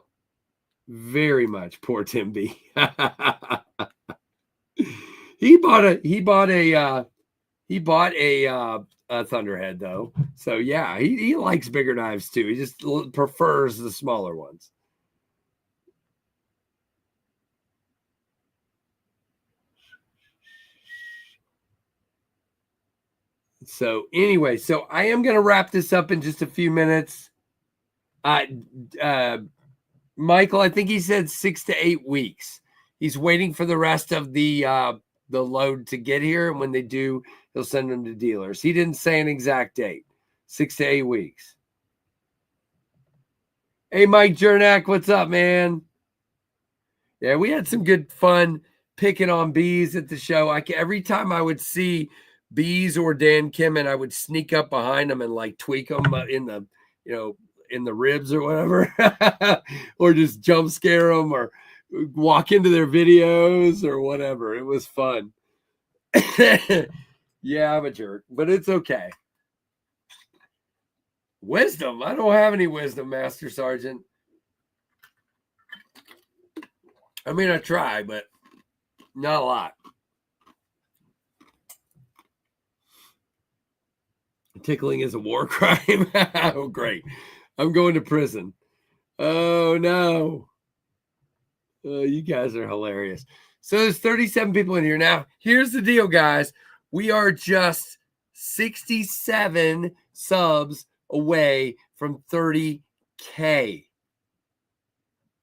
Very much. Poor Tim B. He bought a Thunderhead though. So yeah, he likes bigger knives too. He just prefers the smaller ones. So anyway, so I am going to wrap this up in just a few minutes. Michael, I think he said 6 to 8 weeks. He's waiting for the rest of the load to get here, and when they do, he'll send them to dealers. He didn't say an exact date. 6 to 8 weeks. Hey, Mike Jernak, what's up, man? Yeah, we had some good fun picking on bees at the show. Every time I would see bees or Dan Kimmin, I would sneak up behind them and like tweak them in the ribs or whatever, or just jump scare them or walk into their videos or whatever. It was fun. Yeah, I'm a jerk, but it's okay. Wisdom. I don't have any wisdom, Master Sergeant. I mean, I try, but not a lot. Tickling is a war crime. Oh, great. I'm going to prison. Oh, no. You guys are hilarious. So there's 37 people in here. Now, here's the deal, guys. We are just 67 subs away from 30K.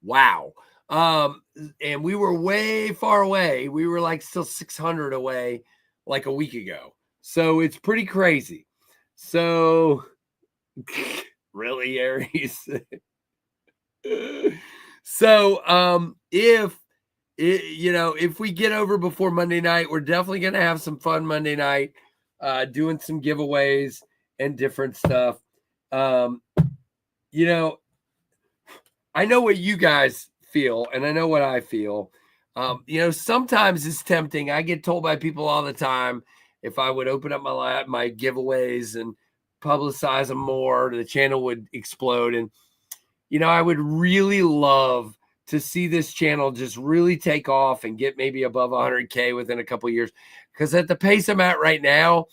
Wow. And we were way far away. We were like still 600 away like a week ago. So it's pretty crazy. So really, Aries. So if we get over before Monday night, we're definitely going to have some fun Monday night, doing some giveaways and different stuff. I know what you guys feel, and I know what I feel. Sometimes it's tempting. I get told by people all the time, if I would open up my giveaways and publicize them more, the channel would explode. And, I would really love to see this channel just really take off and get maybe above 100K within a couple of years. Because at the pace I'm at right now,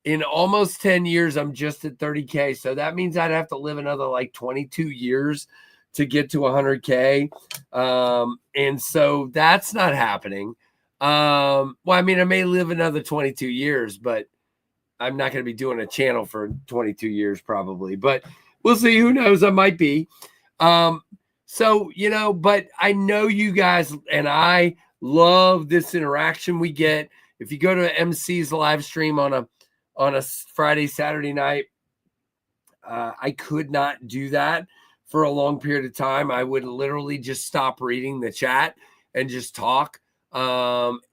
in almost 10 years, I'm just at 30K. So that means I'd have to live another like 22 years to get to 100K. And so that's not happening. I may live another 22 years, but I'm not going to be doing a channel for 22 years probably, but we'll see. Who knows? I might be. But I know you guys and I love this interaction we get. If you go to MC's live stream on a Friday, Saturday night, I could not do that for a long period of time. I would literally just stop reading the chat and just talk.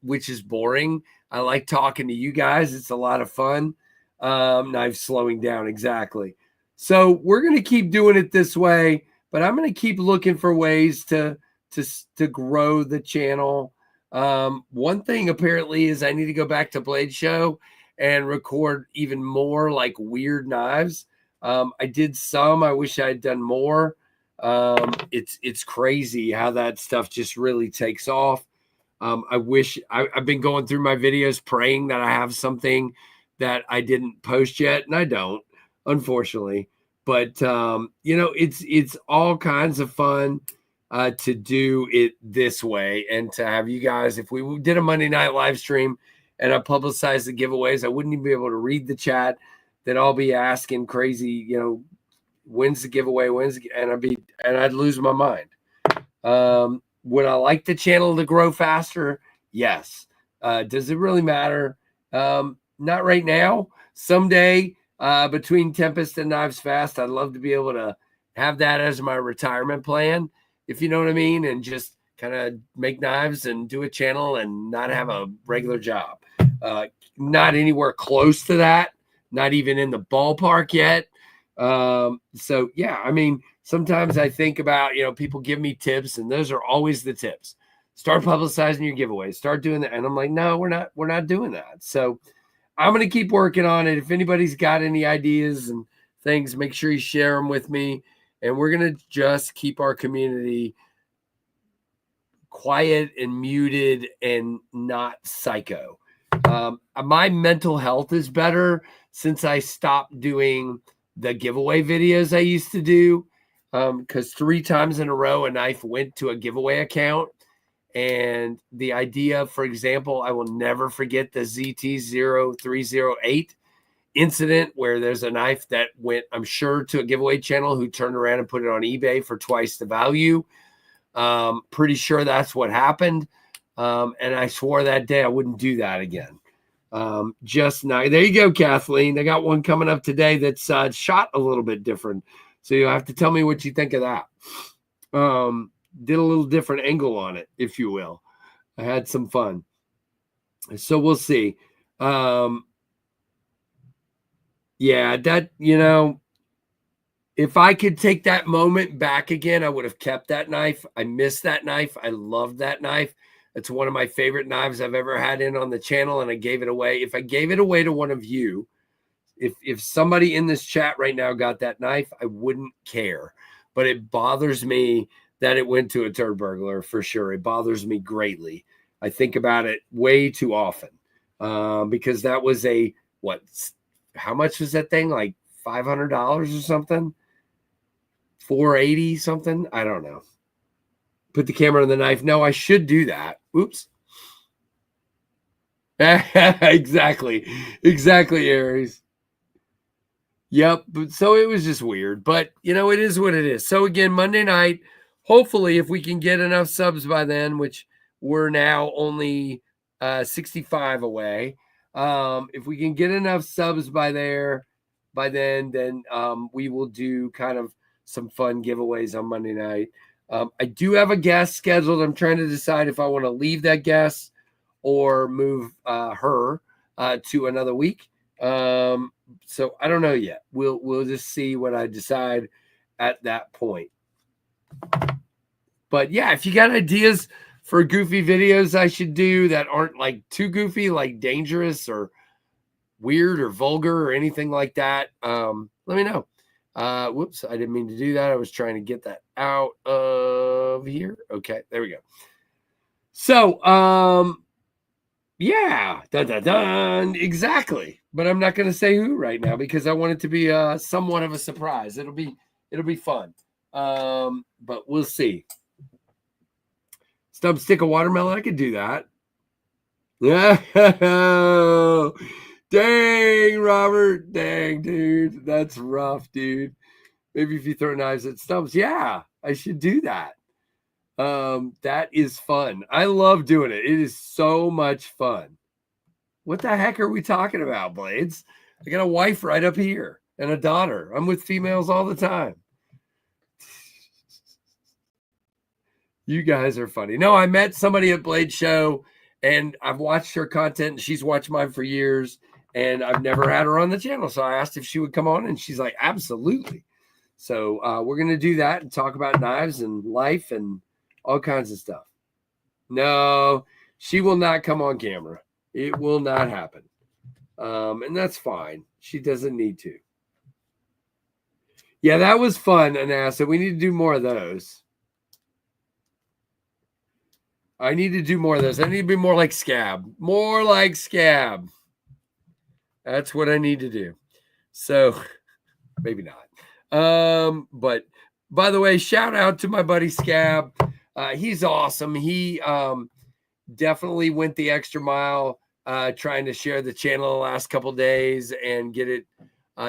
Which is boring. I like talking to you guys. It's a lot of fun. Knife slowing down. Exactly. So we're going to keep doing it this way, but I'm going to keep looking for ways to grow the channel. One thing apparently is I need to go back to Blade Show and record even more like weird knives. I did some. I wish I had done more. It's crazy how that stuff just really takes off. I wish I've been going through my videos praying that I have something that I didn't post yet, and I don't, unfortunately. But it's all kinds of fun to do it this way and to have you guys. If we did a Monday night live stream and I publicize the giveaways, I wouldn't even be able to read the chat. Then I'll be asking crazy, when's the giveaway, and I'd lose my mind. Would I like the channel to grow faster? Yes. Does it really matter? Not right now. Someday, between Tempest and Knives Fast, I'd love to be able to have that as my retirement plan, if you know what I mean, and just kind of make knives and do a channel and not have a regular job. Not anywhere close to that, not even in the ballpark yet. So yeah, I mean, sometimes I think about, people give me tips, and those are always the tips. Start publicizing your giveaways, start doing that. And I'm like, no, we're not doing that. So I'm going to keep working on it. If anybody's got any ideas and things, make sure you share them with me. And we're going to just keep our community quiet and muted and not psycho. My mental health is better since I stopped doing the giveaway videos I used to do. Because 3 times in a row, a knife went to a giveaway account. And the idea, for example, I will never forget the ZT0308 incident where there's a knife that went, I'm sure, to a giveaway channel who turned around and put it on eBay for twice the value. Pretty sure that's what happened. And I swore that day I wouldn't do that again. Just now, there you go, Kathleen. I got one coming up today that's shot a little bit different. So you'll have to tell me what you think of that. Did a little different angle on it, if you will. I had some fun. So we'll see. Yeah, that, if I could take that moment back again, I would have kept that knife. I miss that knife. I love that knife. It's one of my favorite knives I've ever had in on the channel, and I gave it away. If I gave it away to one of you, if somebody in this chat right now got that knife, I wouldn't care. But it bothers me that it went to a turd burglar, for sure. It bothers me greatly. I think about it way too often because that was how much was that thing? Like $500 or something? $480 something? I don't know. Put the camera on the knife. No, I should do that. Oops. Exactly, Aries. Yep. So it was just weird, but it is what it is. So again, Monday night, hopefully if we can get enough subs by then, which we're now only 65 away. If we can get enough subs by then we will do kind of some fun giveaways on Monday night. I do have a guest scheduled. I'm trying to decide if I want to leave that guest or move her to another week. So I don't know yet. We'll just see what I decide at that point. But yeah, if you got ideas for goofy videos I should do that aren't like too goofy, like dangerous or weird or vulgar or anything like that, let me know. Whoops, I didn't mean to do that. I was trying to get that out of here. Okay, there we go. So, yeah, exactly. But I'm not going to say who right now because I want it to be somewhat of a surprise. It'll be fun. But we'll see. Stub stick of watermelon, I could do that. Yeah. Dang, Robert. Dang, dude. That's rough, dude. Maybe if you throw knives at stumps. Yeah, I should do that. That is fun. I love doing it. It is so much fun. What the heck are we talking about, Blades? I got a wife right up here and a daughter. I'm with females all the time. You guys are funny. No, I met somebody at Blade Show and I've watched her content and she's watched mine for years and I've never had her on the channel. So I asked if she would come on and she's like, absolutely. So we're going to do that and talk about knives and life and all kinds of stuff. No, she will not come on camera. It will not happen. And that's fine. She doesn't need to. Yeah, that was fun, Anassa. We need to do more of those. I need to do more of those. I need to be more like Scab. More like Scab. That's what I need to do. So, maybe not. But by the way, shout out to my buddy Scab. He's awesome. He definitely went the extra mile trying to share the channel the last couple days and get it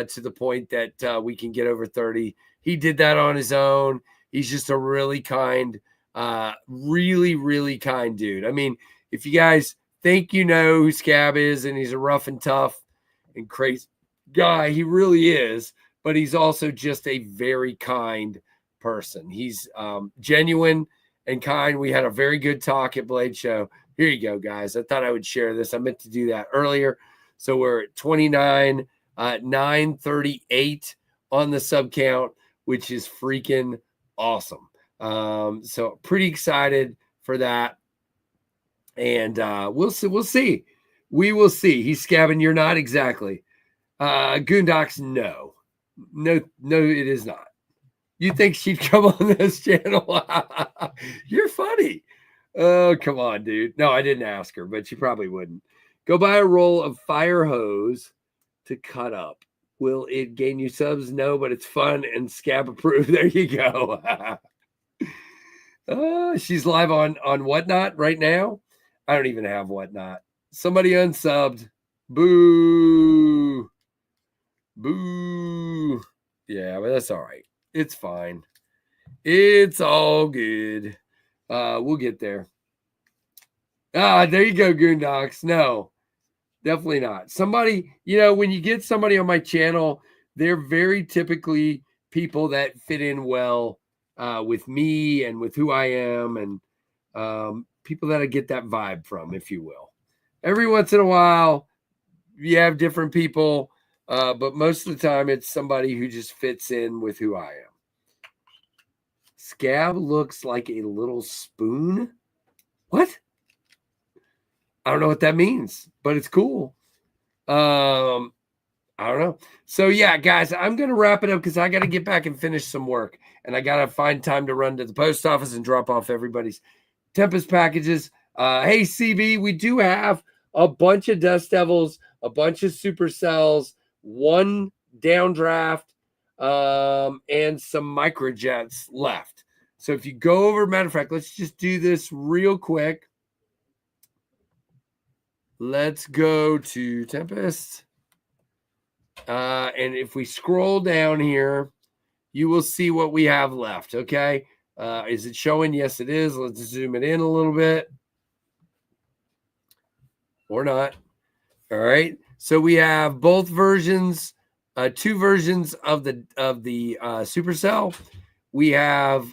to the point that we can get over 30. He did that on his own. He's just a really kind, really, really kind dude. I mean, if you guys think you know who Scab is and he's a rough and tough and crazy guy, he really is, but he's also just a very kind person. He's genuine and kind. We had a very good talk at Blade Show. Here you go, guys. I thought I would share this. I meant to do that earlier. So we're at 29, 938 on the sub count, which is freaking awesome. So pretty excited for that. And we'll see. We will see. He's Scabbing. You're not exactly. Goondocks, no, it is not. You think she'd come on this channel? You're funny. Oh, come on, dude. No, I didn't ask her, but she probably wouldn't. Go buy a roll of fire hose to cut up. Will it gain you subs? No, but it's fun and Scab approved. There you go. She's live on Whatnot right now. I don't even have Whatnot. Somebody unsubbed. Boo. Boo. Yeah, but that's all right. It's fine. It's all good. We'll get there. There you go, Goondocks. No, definitely not. Somebody, when you get somebody on my channel, they're very typically people that fit in well with me and with who I am, and people that I get that vibe from, if you will. Every once in a while, you have different people, but most of the time, it's somebody who just fits in with who I am. Scab looks like a little spoon. What? I don't know what that means, but it's cool. I don't know. So yeah, guys, I'm going to wrap it up because I got to get back and finish some work, and I got to find time to run to the post office and drop off everybody's Tempest packages. Hey, CB, we do have a bunch of Dust Devils, a bunch of Supercells, one downdraft, and some microjets left. So if you go over, matter of fact, let's just do this real quick. Let's go to Tempest. And if we scroll down here, you will see what we have left. Okay. Is it showing? Yes, it is. Let's zoom it in a little bit. Or not. All right. So we have both versions, two versions of the Supercell. We have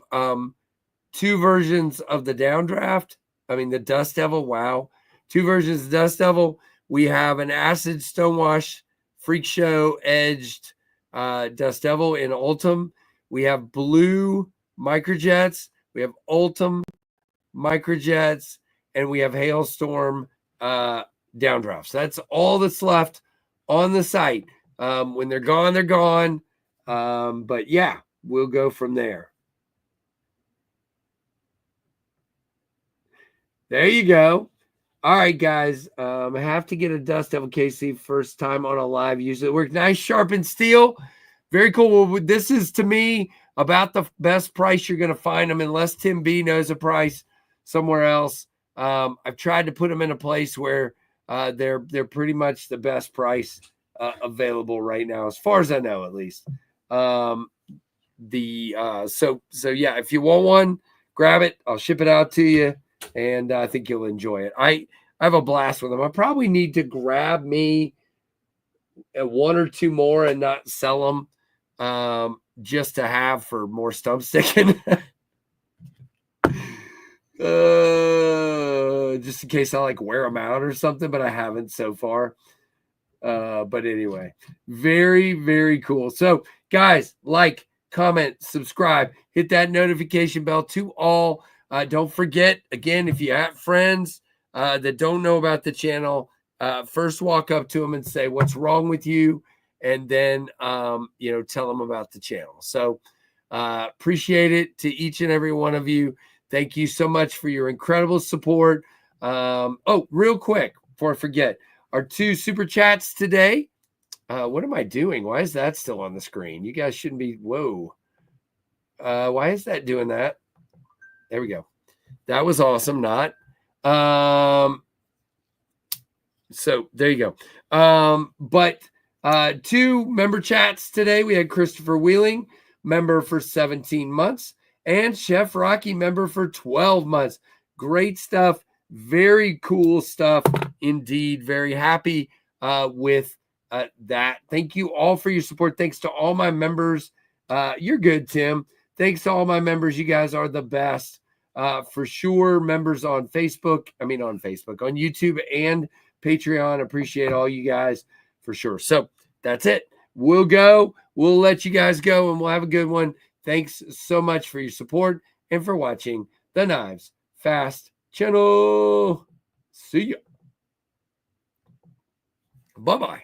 two versions of the downdraft. I mean, the Dust Devil. Wow. Two versions of Dust Devil. We have an Acid Stonewash Freak Show Edged Dust Devil in Ultim. We have blue Microjets. We have Ultim Microjets. And we have Hailstorm downdrafts. That's all that's left on the site. When they're gone, they're gone. But yeah, we'll go from there. There you go. All right, guys. I have to get a Dust Devil KC first time on a live. Usually it works. Nice sharpened steel. Very cool. Well, this is, to me, about the best price you're going to find them, unless Tim B knows a price somewhere else. I've tried to put them in a place where they're pretty much the best price available right now, as far as I know, at least. So yeah, if you want one, grab it. I'll ship it out to you, and I think you'll enjoy it. I have a blast with them. I probably need to grab me one or two more and not sell them, just to have for more stump sticking. Just in case I wear them out or something, but I haven't so far. But anyway, very, very cool. So guys, comment, subscribe, hit that notification bell to all. Don't forget, again, if you have friends that don't know about the channel, first walk up to them and say, what's wrong with you? And then, tell them about the channel. So appreciate it to each and every one of you. Thank you so much for your incredible support. Real quick, before I forget, our two super chats today. What am I doing? Why is that still on the screen? You guys shouldn't be. Whoa. Why is that doing that? There we go. That was awesome. Not. So there you go. But 2 member chats today. We had Christopher Wheeling, member for 17 months, and Chef Rocky, member for 12 months. Great stuff. Very cool stuff indeed. Very happy with that. Thank you all for your support. Thanks to all my members. You're good, Tim. Thanks to all my members. You guys are the best. For sure. Members on Facebook, on YouTube and Patreon. Appreciate all you guys for sure. So that's it. We'll go. We'll let you guys go and we'll have a good one. Thanks so much for your support and for watching the Knives Fast channel. See ya. Bye-bye.